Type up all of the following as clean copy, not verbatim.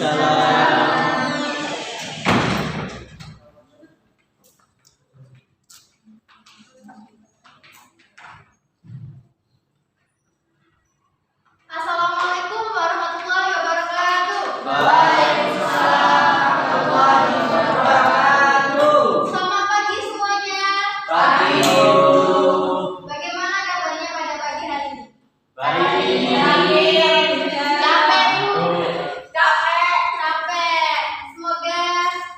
Waalaikumsalam. Assalamualaikum warahmatullahi wabarakatuh. Waalaikumsalam warahmatullahi wabarakatuh. Selamat pagi semuanya. Pagi. Bagaimana kabarnya pada pagi hari ini? Baik. Capek, Bu? Capek. Semoga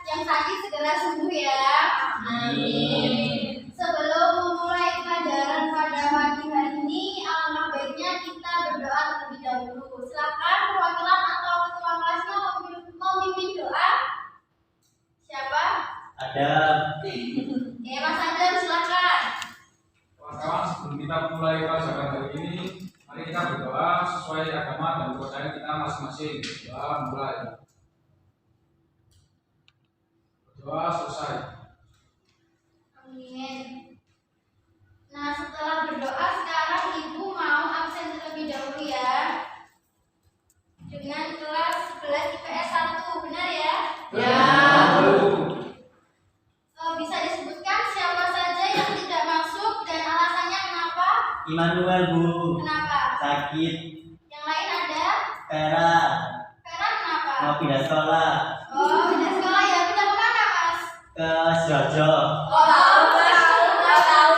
yang sakit segera sembuh ya. Amin. Sebelum memulai pelajaran pada pagi hari ini, alangkah baiknya kita berdoa terlebih dahulu. Silakan perwakilan atau ketua kelasnya memimpin doa. Siapa? Ada. Oke, Mas Adar, silakan. Kawan-kawan, sebelum kita mulai pelajaran hari ini, mari kita berdoa sesuai agama dan kepercayaan kita masing-masing. Doa mulai. Berdoa selesai. Amin. Nah, setelah berdoa, sekarang Ibu mau absen terlebih dahulu ya. Dengan kelas 11 IPS 1, benar ya? Bisa disebutkan siapa saja yang tidak masuk dan alasannya kenapa? Immanuel, Bu. Kenapa? Sakit. Yang lain ada? Vera. Vera kenapa? Mau pindah sekolah. Oh, pindah sekolah ya. Pindah kemana, Mas? Ke Sidoarjo. Oh, tahu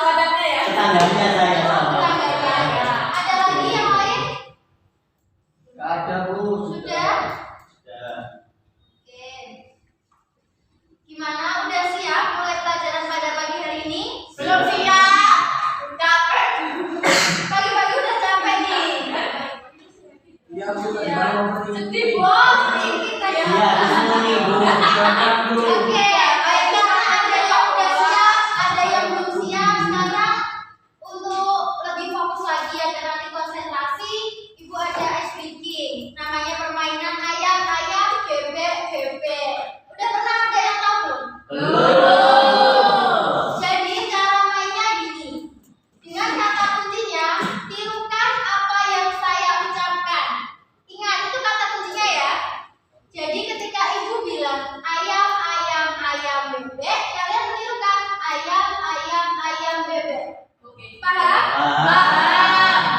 padanya ya. Tetangganya saya. Tetangganya. Ada lagi yang lain? Gak ada, Bu. Sudah? Sudah. Oke. Gimana? Udah siap mulai pelajaran pada pagi hari ini? Belum siap. Capek. Pagi-pagi udah capek nih. Iya, Bu. Sedih, Bu. Kita ya. Iya, disini, Bu. Oke, baiklah, ada yang udah siap, ada yang belum siap. Sekarang untuk lebih fokus lagi agar nanti konsentrasi, Ibu ada ice breaking. Namanya permainan ayam, bebek. Udah pernah ada yang tahu belum? Jadi cara mainnya gini. Dengan kata kuncinya, tirukan apa yang saya ucapkan. Ingat, itu kata kuncinya ya. Jadi ketika Ibu bilang ayam, bebek, kalian menirukan ayam, bebek. Paham?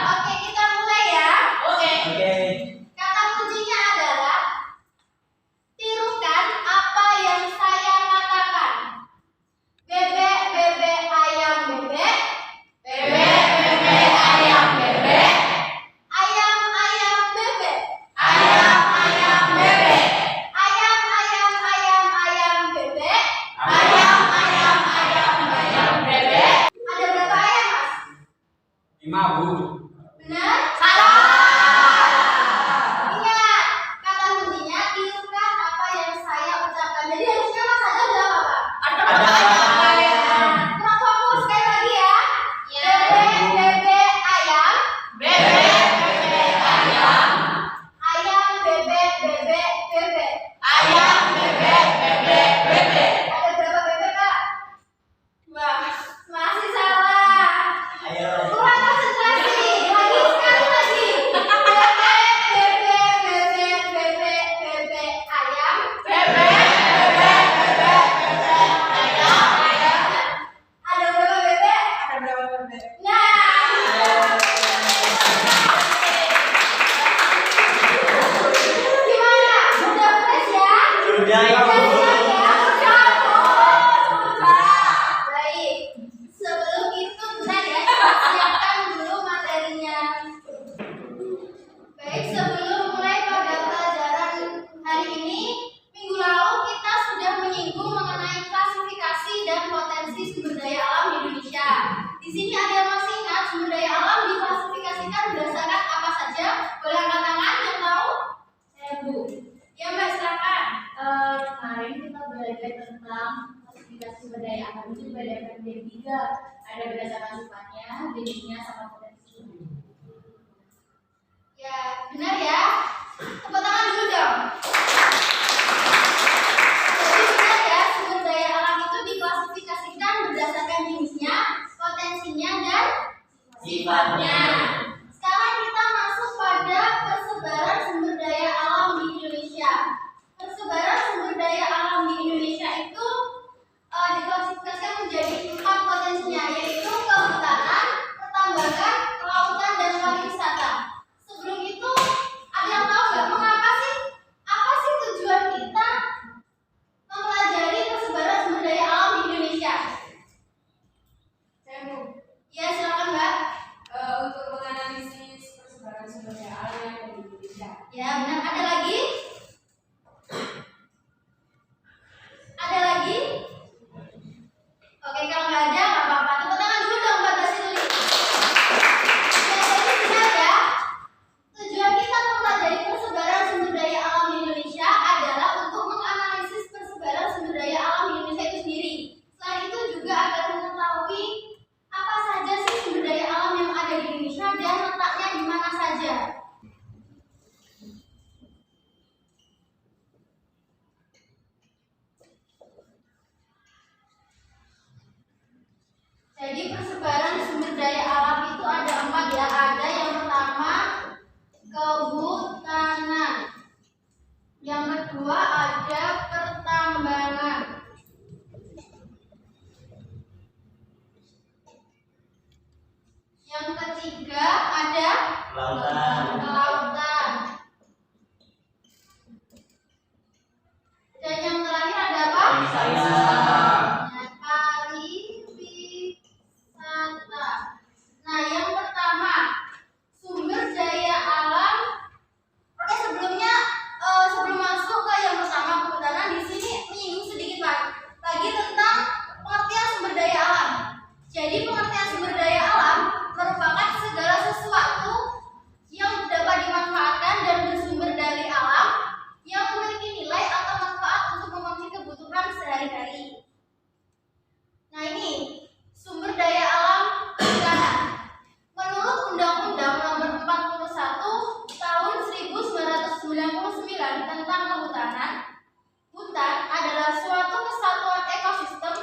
Oke, kita mulai ya. Oke. Oke. Kata kuncinya adalah tirukan apa yang saya katakan. Bebek, ayam, bebek. Bebek, ayam, bebek. Ayam, bebek. Ayam, bebek. Ayam, bebek. Ayam, bebek. Ada berapa ayam, Mas? 5, Bu. Benar? Salah. Ingat, kata kuncinya tirukan apa yang saya ucapkan. Jadi harusnya Mas ada berapa, Pak? Ada Ada ayam. Kurang fokus sekali lagi ya. Ya. Bebek, ayam. Bebek, ayam. Ayam, bebek. Ayam, bebek. Ada berapa bebek, Kak? Wah, masih salah. Ayo. Kurang konsentrasi. Lagi sekali lagi. Bebek, ayam. Ada berapa bebek? Nah. Gimana? Udah fresh ya? Sudah, Ibu. Baik, sebelum itu benar ya, kita siapkan dulu materinya. Baik, sebelum mulai pada pelajaran hari ini, minggu lalu kita sudah menyinggung mengenai klasifikasi dan potensi sumber daya alam di Indonesia. Di sini ada yang masih ingat sumber daya alam diklasifikasikan berdasarkan apa saja? Boleh angkat tangan yang tahu? Saya Bu. Ya Mbak, silakan. Kemarin kita belajar tentang klasifikasi sumber daya alam itu berdasarkan dari 3. Ada berdasarkan sifatnya, jenisnya, sama potensi. Ya, benar ya. Tepuk tangan dulu dong. Jadi benar ya, sumber daya alam itu diklasifikasikan berdasarkan jenisnya, potensinya, dan Sifatnya. Sekarang kita masuk pada persebaran sumber daya alam di Indonesia. Yang kedua ada pertambangan. Yang ketiga ada kelautan. Dan yang terakhir ada apa? Pariwisata. Nah, yang pertama, sumber daya alam. Oke, sebelum masuk ke yang pertama, kehutanan, di sini menyinggung sedikit lagi tentang pengertian sumber daya alam. Jadi pengertian sumber daya alam merupakan segala sesuatu yang dapat dimanfaatkan dan bersumber dari alam yang memiliki nilai atau manfaat untuk memenuhi kebutuhan sehari-hari. Nah, ini sumber daya alam kehutanan. Menurut Undang-Undang Nomor 41 Tahun 1999 tentang Kehutanan, hutan adalah suatu kesatuan ekosistem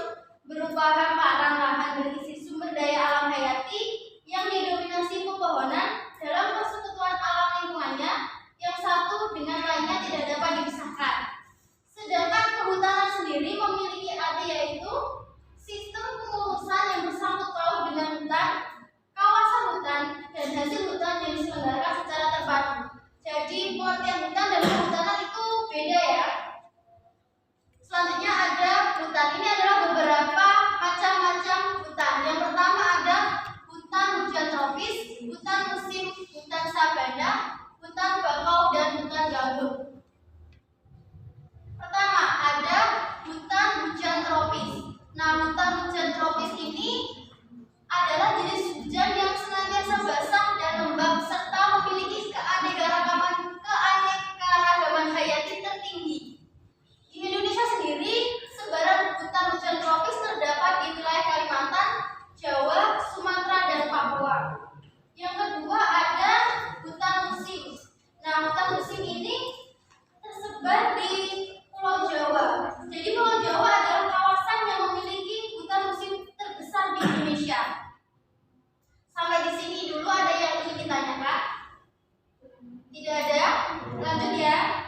berupa hamparan lahan berisi sumber daya alam hayati yang didominasi pepohonan dalam persekutuan alam lingkungannya yang satu dengan lainnya tidak dapat dipisahkan. Sedangkan kehutanan sendiri memiliki arti yaitu sistem pengurusan yang bersangkut paut dengan hutan, kawasan hutan, dan hasil hutan yang diselenggarakan secara terpadu. Jadi pengertian hutan dan kehutanan itu beda ya. Selanjutnya ada hutan. Ini adalah beberapa macam-macam hutan. Yang pertama ada hutan hujan tropis, hutan musim, hutan sabana, hutan bakau, dan hutan gambut. Pertama ada hutan hujan tropis. Nah, hutan hujan tropis ini adalah jenis hujan yang senantiasa basah dan lembab serta memiliki keanekaragaman hayati tertinggi. Di Indonesia sendiri, sebaran hutan hujan tropis terdapat di wilayah Kalimantan, Jawa, Sumatera, dan Papua. Yang kedua ada hutan musim. Nah, hutan musim ini tersebar di Pulau Jawa. Jadi Pulau Jawa adalah kawasan yang memiliki hutan musim terbesar di Indonesia. Sampai di sini dulu ada yang ingin ditanyakan? Tidak ada? Lanjut ya.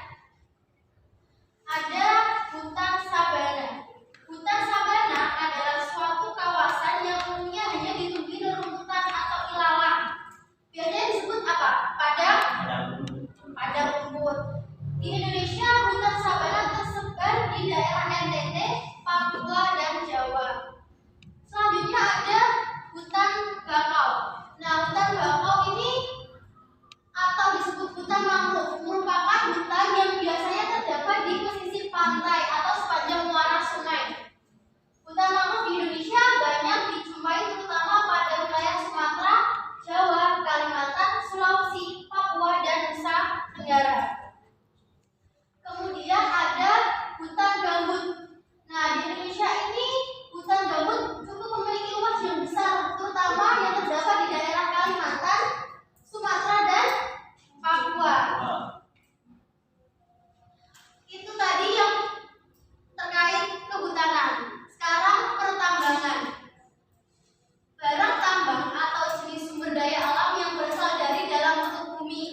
Ada hutan sabana. Hutan sabana adalah suatu kawasan yang umumnya hanya ditumbuhi rumputan atau ilalang. Biasanya disebut apa? Padang rumput. Di Indonesia, hutan sabana tersebar di daerah NTT, Papua, dan Jawa. Selanjutnya ada hutan bakau. Nah, hutan bakau ini atau disebut hutan mangrove merupakan hutan yang biasanya terdapat di pesisir pantai atau sepanjang muara sungai. Hutan mangrove di Indonesia banyak dijumpai terutama pada wilayah Sumatera, Jawa, Kalimantan, Sulawesi, Papua, dan Nusa Tenggara. Kemudian ada hutan gambut. Nah, di Indonesia ini hutan gambut cukup memiliki luas yang besar, terutama yang terdapat di daerah Kalimantan, Sumatera, dan Papua. Itu tadi yang terkait kehutanan. Sekarang pertambangan. Barang tambang atau jenis sumber daya alam yang berasal dari dalam bentuk bumi.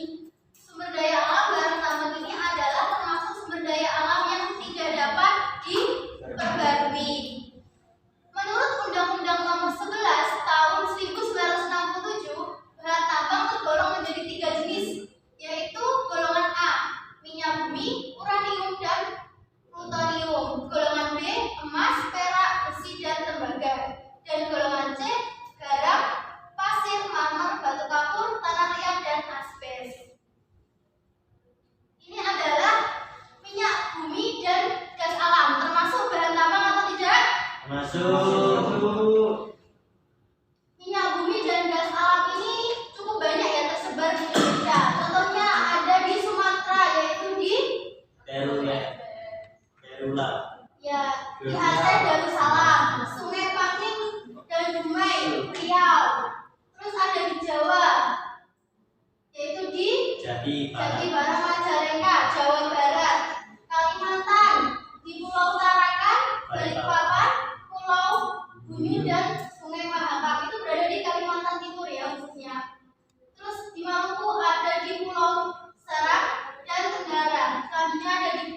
Sumber daya alam barang tambang ini adalah termasuk sumber daya alam yang tidak dapat diperbarui. Menurut Undang-Undang Nomor 11 Tahun 1967, bahan tambang tergolong menjadi 3 jenis, yaitu golongan A, minyak bumi, uranium, dan plutonium. Golongan B, emas, perak, besi, dan tembaga. Dan golongan C, garam, pasir, marmer, batu kapur, tanah liat, dan asbes. Ini adalah minyak bumi dan gas alam, termasuk bahan tambang atau tidak? Masuk. Minyak bumi dan gas alam ini cukup banyak ya tersebar di Indonesia. Contohnya ada di Sumatera, yaitu di Terula. ya di Aceh Darussalam, Sungai Pangling dan Dumai, Riau. Terus ada di Jawa, yaitu di Jati Jati Barang Majalengka, Jawa Barat, Kalimantan, di Pulau Tarakan, Balikpapan, Pulau Bumi, dan Sungai Mahakam. Itu berada di Kalimantan Timur ya khususnya. Terus di Maluku ada di Pulau Seram dan Tenggara. Selanjutnya ada di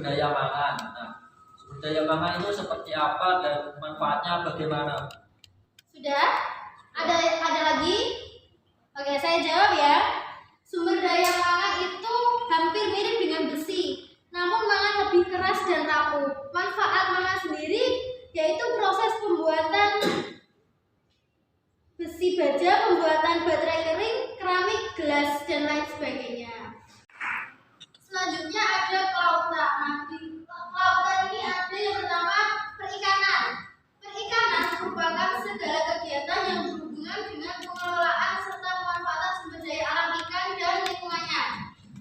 daya pangan. Nah, sumber daya pangan itu seperti apa dan manfaatnya bagaimana? Sudah? Ada lagi? Oke, saya jawab ya. Sumber daya mangan itu hampir mirip dengan besi, namun mangan lebih keras dan rapuh. Manfaat mangan sendiri yaitu proses pembuatan besi baja, pembuatan baterai kering, keramik, gelas, dan lain sebagainya. Selanjutnya ada kelautan. Nah, di kelautan ini ada yang pertama perikanan. Perikanan merupakan segala kegiatan yang berhubungan dengan pengelolaan serta pemanfaatan sumber daya alam ikan dan lingkungannya.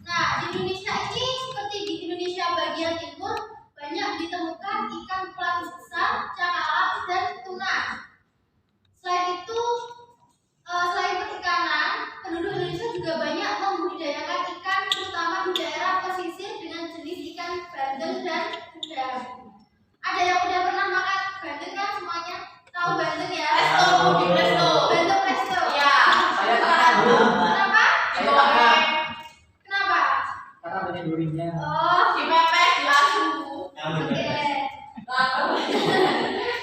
Nah, di Indonesia ini seperti di Indonesia bagian timur banyak ditemukan ikan pelagis besar, cakalang, dan tuna. Selain itu, selain perikanan, penduduk Indonesia juga banyak membudidayakan ikan, terutama di daerah pesisir dengan jenis ikan bandeng dan udang. Ada yang udah pernah makan bandeng kan semuanya? Tahu bandeng ya? Presto. Bandeng presto. Ya, Saya makan. Kenapa? Saya Kenapa? Karena banyak durinya. Oh, dipepes, diasuh. oke.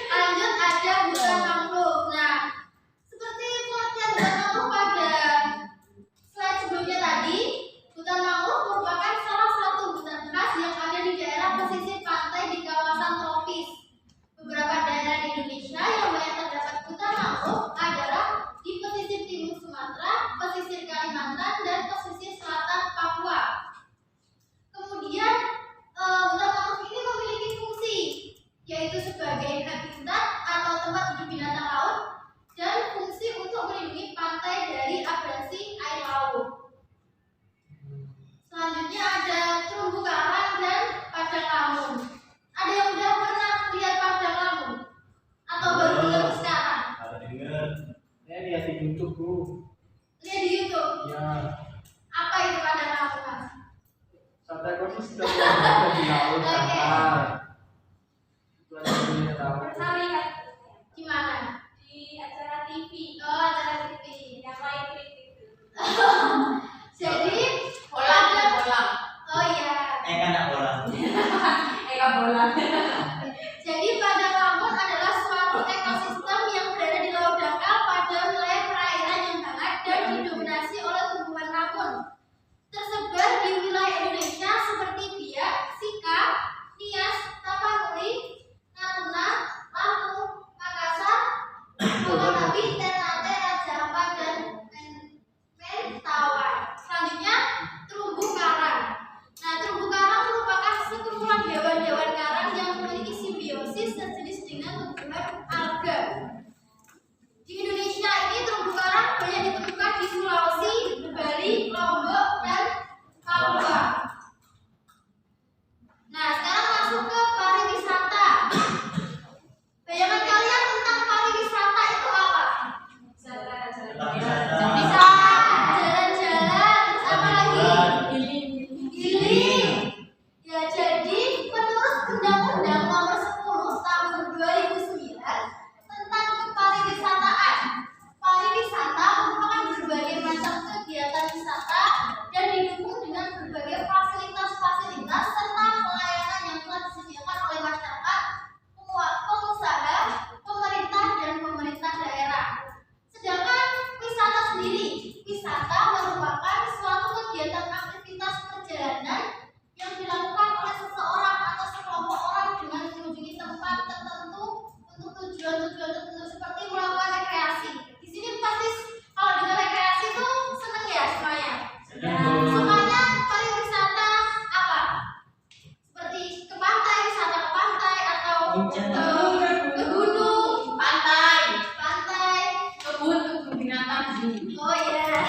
Lanjut ada hutan mangrove. Nah, seperti pengertian hutan mangrove pada slide sebelumnya tadi, hutan mangrove merupakan salah satu hutan khas yang ada di daerah pesisir pantai di kawasan tropis. Beberapa daerah di Indonesia yang banyak terdapat hutan mangrove adalah di pesisir timur Sumatera, pesisir Kalimantan, dan pesisir selatan Papua. Kemudian hutan mangrove ini memiliki fungsi, yaitu sebagai habitat atau tempat hidup binatang laut dan fungsi untuk melindungi pantai dari abrasi air laut. Selanjutnya ada terumbu karang dan padang lamun. Ada yang udah pernah lihat padang lamun atau baru dengar sekarang? Kalau dengar. Saya lihat di YouTube, Bu. Lihat di YouTube. Ya, Apa itu padang lamun, Mas? satu ekosistem yang ada di laut Oke. pantai. Itu aja yang saya tahu. Pernah lihat Gimana? di acara TV Oh, acara TV. yang main trik itu. Jadi Bolang, ada- bolang. Oh iya. Kan bola. Eka bolang. Jadi padang lamun adalah suatu ekosistem yang berada di laut dangkal pada wilayah perairan yang hangat dan didominasi oleh tumbuhan lamun. Tersebar di wilayah Indonesia seperti biak, sika, nias, tapanuli, natuna, lampung, Makassar, Bangkapi, Ternate, Raja Ampat, dan Mentawai. Selanjutnya terumbu karang. Nah, terumbu karang merupakan sekumpulan hewan-hewan karang yang memiliki simbiosis sejenis dengan tumbuhan alga. Di Indonesia ini terumbu karang banyak ditemukan di Sulawesi, Bali, Lombok, dan Papua. Nah, sekarang masuk ke pariwisata. Bayangan kalian tentang pariwisata itu apa? Bisa jalan-jalan, terus apa lagi? Healing. Ya, jadi menurut Undang-Undang Nomor 10 Tahun 2009 tentang kepariwisataan, pariwisata merupakan berbagai macam kegiatan wisata dan didukung dengan berbagai fasilitas-fasilitas serta pelayanan yang telah disediakan oleh masyarakat, pengusaha, pemerintah, dan pemerintah daerah. Sedangkan wisata sendiri, wisata merupakan suatu kegiatan aktivitas perjalanan yang dilakukan oleh seseorang atau sekelompok orang dengan mengunjungi tempat tertentu untuk tujuan-tujuan tertentu seperti melakukan rekreasi. Di sini pasti kalau dengan rekreasi itu seneng ya semuanya. Semuanya pariwisata apa? Seperti ke pantai, wisata ke pantai atau ke gunung, Pantai, pantai. kebun binatang. Oh iya.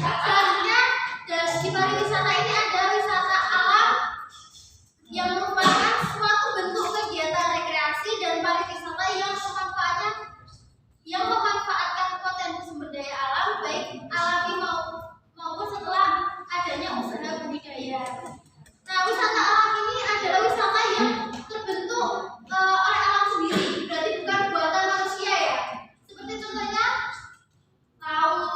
Selanjutnya di pariwisata ini ada wisata alam yang merupakan suatu bentuk kegiatan rekreasi dan pariwisata yang memanfaatkan potensi sumber daya alam baik alami maupun setelah adanya usaha budidaya. Nah, wisata alam ini adalah wisata yang terbentuk oleh alam sendiri, berarti bukan buatan manusia ya. Seperti contohnya laut,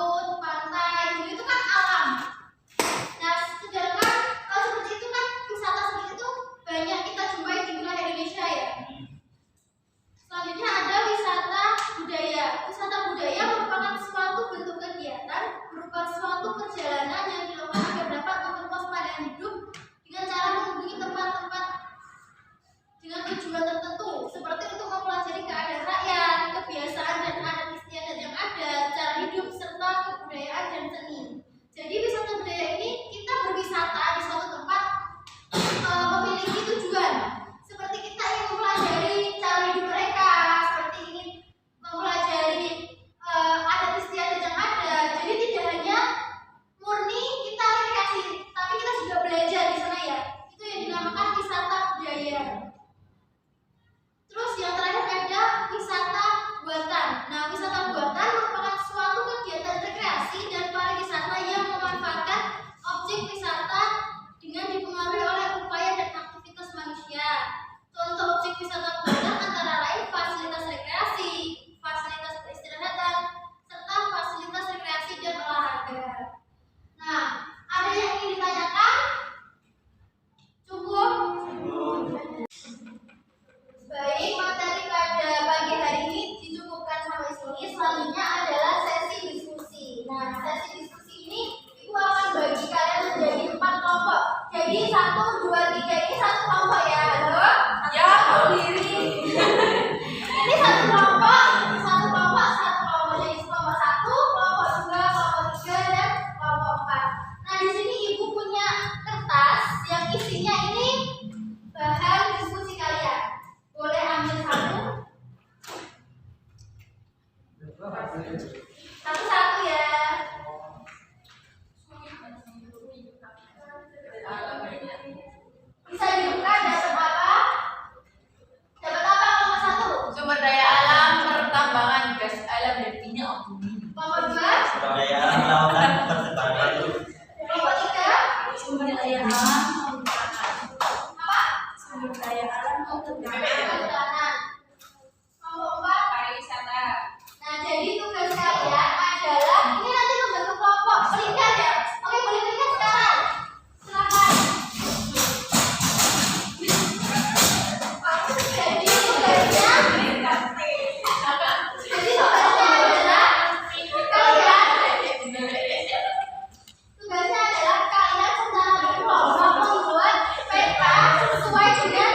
2, 3 ini satu kelompok ya. Halo? Ya, berdiri. Ini satu kelompok. Jadi kelompok 1, kelompok 2, kelompok 3, dan kelompok 4. Nah, di sini Ibu punya kertas yang isinya ini bahan diskusi kalian. Boleh ambil satu ya. Bisa dibuka, dapat apa? Dapat apa kelompok 1? Sumber daya alam, pertambangan, gas alam, dan minyak bumi. Kelompok 2? Sumber daya alam lautan persebaran. Kelompok 3? Sumber daya alam, Apa? sumber daya alam, Perhutanan. Kelompok 4? pariwisata. Nah, jadi tugas kalian adalah ini nanti membentuk kelompok. Berikan ya. Oke, boleh berikan sekarang. Silakan. Jadi tugasnya adalah kalian secara berkelompok membuat peta sesuai dengan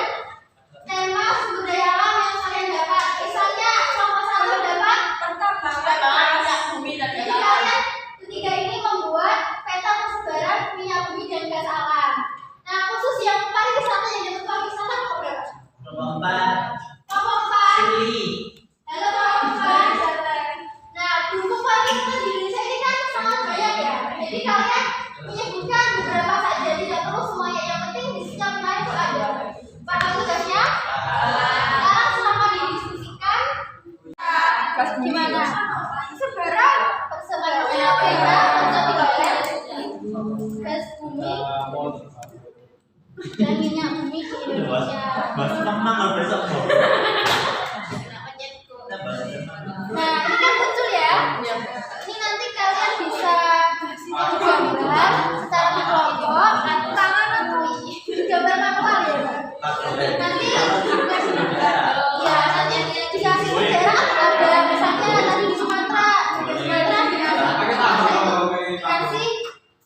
tema sumber daya alam yang kalian dapat. Misalnya kelompok 1 dapat Pertambangan, minyak bumi, dan jadi gas alam. kalian ketiga ini membuat peta persebaran minyak bumi dan gas alam. Nah, khusus yang pariwisata yang dapat pariwisata kelompok berapa? Kelompok 4. Kelompok 4. Sili. Halo kelompok 4. Nah, dukung pariwisata di Indonesia ini kan sangat banyak ya. Jadi kalian menyebutkan beberapa saja, tidak perlu semuanya. Yang penting di setiap wilayah itu ada. Pada tugasnya, sekarang selama didiskusikan, gimana? Persebaran peta untuk wilayah gas bumi dan minyak bumi di Indonesia. Bos memang besok. Nah, ini kan muncul ya. Ini nanti kalian bisa gambar secara berkelompok. Tangan gambar manual ya. Nanti dikasih sejarah ada misalnya tadi di Sumatera di dikasih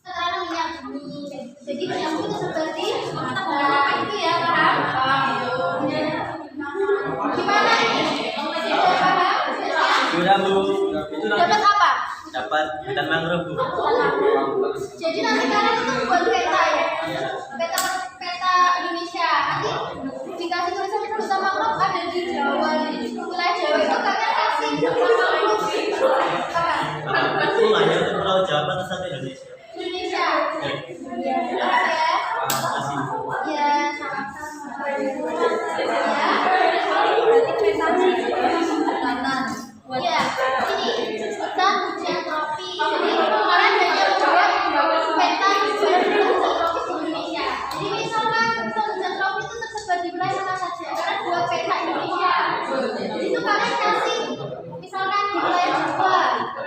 keterangan minyak bumi. Jadi minyak bumi itu seperti itu ya, paham? Gimana ini? Sudah paham? Sudah Bu. Itu Dapat nanti apa? dapat hutan mangrove Bu. Jadi nanti kalian itu buat peta ya, peta Indonesia. Nanti dikasih tulisan hutan mangrove ada di Jawa, di wilayah Jawa itu kalian kasih hutan mangrove apa? Aku hanya untuk Pulau Jawa atau satu Indonesia. Indonesia. Ya, ya. Makasih. Ya, sama-sama. Ya. Ya, ini hutan hujan tropis. Jadi kemarin hanya membuat peta hujan tropis di Indonesia. Jadi misalkan hutan hujan tropis itu tersebar di wilayah mana saja. Karena buat peta Indonesia. Jadi itu kalian kasih, misalkan di wilayah Jawa itu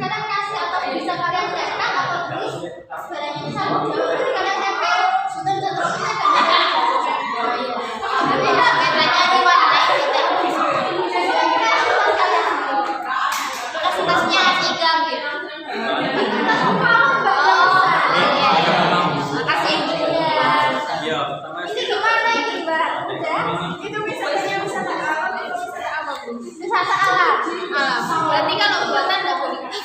kalian kasih atau bisa kalian cetak atau tulis sebenarnya misalnya di Jawa itu kalian tempel hutan hujan tropis kan ada. Tapi petanya diwarnai hitam. Kapasitasnya 3 gitu. Makasih. Iya. Ini gimana ini Mbak? Udah? Itu wisata alam. Wisata alam. Berarti kalau buatan nggak politik.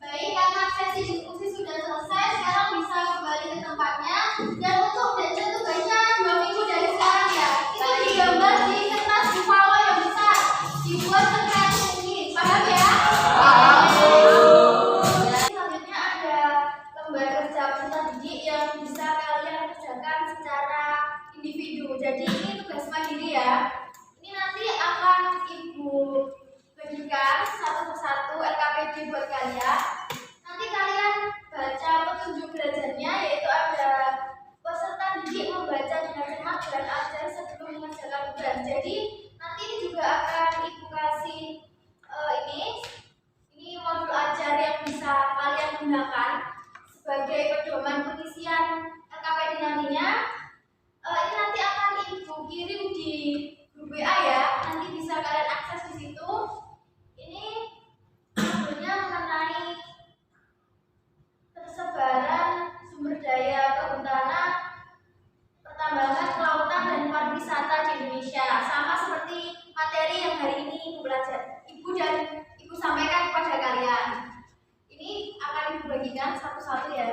Baik, karena sesi diskusi sudah selesai, sekarang bisa kembali ke tempatnya. Dan untuk deadline tugasnya 2 minggu dari sekarang ya. Itu digambar di kertas Buffalo yang besar, dibuat sekreatif mungkin. Paham ya? Selanjutnya ada lembar kerja peserta didik yang bisa kalian kerjakan secara individu. Jadi ini tugas mandiri ya. Ini nanti akan Ibu bagikan satu persatu LKPD buat kalian. Nanti kalian baca petunjuk belajarnya, yaitu ada peserta didik membaca dengan cermat dan ajar Jadi nanti ini juga akan Ibu kasih ini modul ajar yang bisa kalian gunakan sebagai pedoman pengisian LKPD nantinya. Ini nanti akan Ibu kirim di grup WA ya. Nanti bisa kalian akses di situ. Ini modulnya mengenai persebaran sumber daya kehutanan, pertambangan, kelautan dan pariwisata di Indonesia. Sama seperti materi yang hari ini Ibu sampaikan kepada kalian. Ini akan Ibu bagikan satu-satu ya.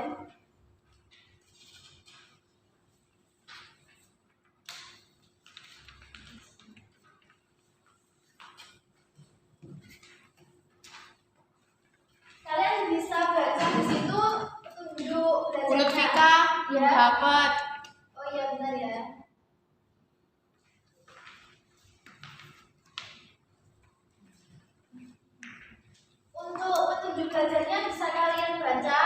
Kalian bisa baca di situ petunjuk belajarnya. Bulut Vika, Ya. dapat. Oh iya benar ya. Untuk petunjuk belajarnya bisa kalian baca.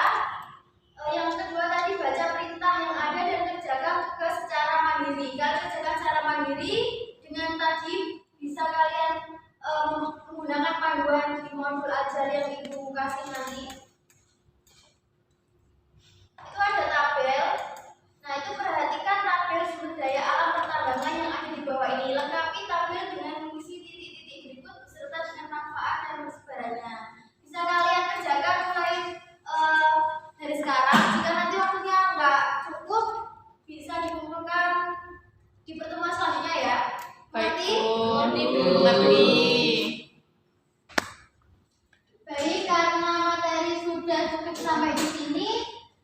Yang kedua tadi baca perintah yang ada dan kerjakan tugas secara mandiri. Kalian kerjakan secara mandiri dengan tadi bisa kalian menggunakan panduan di modul ajar yang Ibu kasih nanti. Itu ada tabel. Nah, itu perhatikan tabel sumber daya alam pertambangan yang ada di bawah ini. Lengkapi tabel dengan mengisi titik-titik berikut beserta dengan manfaat dan persebarannya. Bisa kalian kerjakan mulai dari sekarang. Jika nanti waktunya nggak cukup, bisa dikumpulkan di pertemuan selanjutnya ya. Nanti Mengerti. baik, karena materi sudah cukup sampai di sini.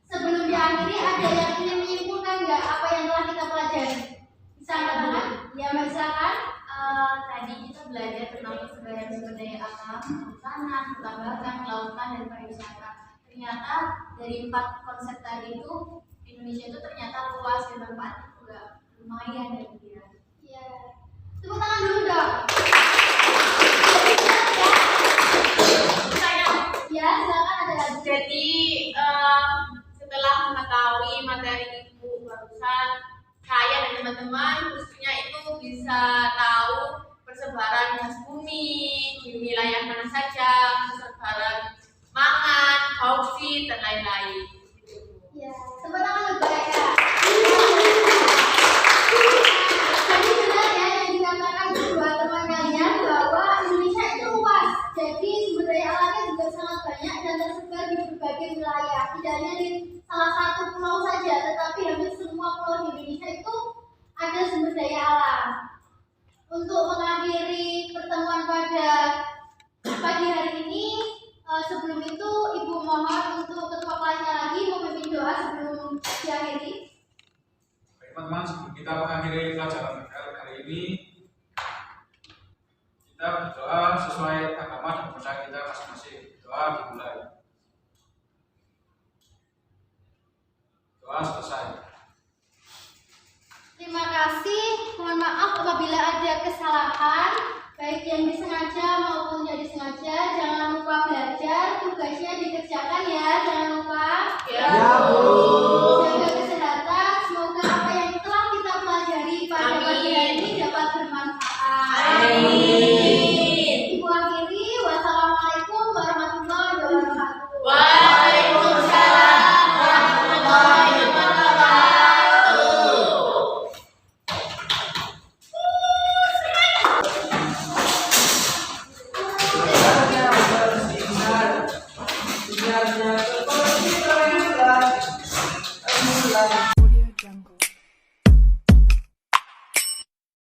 Sebelum diakhiri, ada yang ingin menyimpulkan nggak apa yang telah kita pelajari? Bisa nggak Bu? Ya, Mbak, silakan. Tadi kita belajar tentang persebaran sumber daya alam, kehutanan, pertambangan, kelautan, dan pariwisata. Ternyata dari 4 konsep tadi itu Indonesia itu ternyata luas dan manfaatnya juga lumayan dan dia. Iya. Tepuk tangan dulu dong. Ya, silakan ada lagi. Jadi setelah mengetahui materi Ibu barusan, saya dan teman-teman khususnya itu bisa tahu persebaran gas bumi di wilayah mana saja, persebaran mangan, bauksit dan lain-lain. Ya, tepuk tangan lebih baik ya. Jadi benar ya yang dikatakan kedua teman kalian bahwa Indonesia itu luas. Jadi sumber daya alamnya juga sangat banyak dan tersebar di berbagai wilayah. Tidak hanya di salah satu pulau saja, tetapi hampir semua pulau di Indonesia itu ada sumber daya alam. Untuk mengakhiri pertemuan pada pagi hari ini, sebelum itu Ibu mohon untuk ketua kelasnya lagi memimpin doa sebelum diakhiri. Baik teman-teman, sebelum kita mengakhiri pelajaran hari ini, kita berdoa sesuai agama dan percaya kita masing-masing. Doa dimulai. Doa selesai. Terima kasih. Mohon maaf apabila ada kesalahan, baik yang disengaja maupun tidak disengaja. Jangan lupa belajar, tugasnya dikerjakan ya. Jangan lupa. Ya, Jaga kesehatan. Semoga apa yang telah kita pelajari pada pagi hari ini dapat bermanfaat. Amin. Ibu akhiri. Wassalamualaikum warahmatullahi wabarakatuh. Waalaikumsalam warahmatullahi wabarakatuh. Biarnya seperti terang,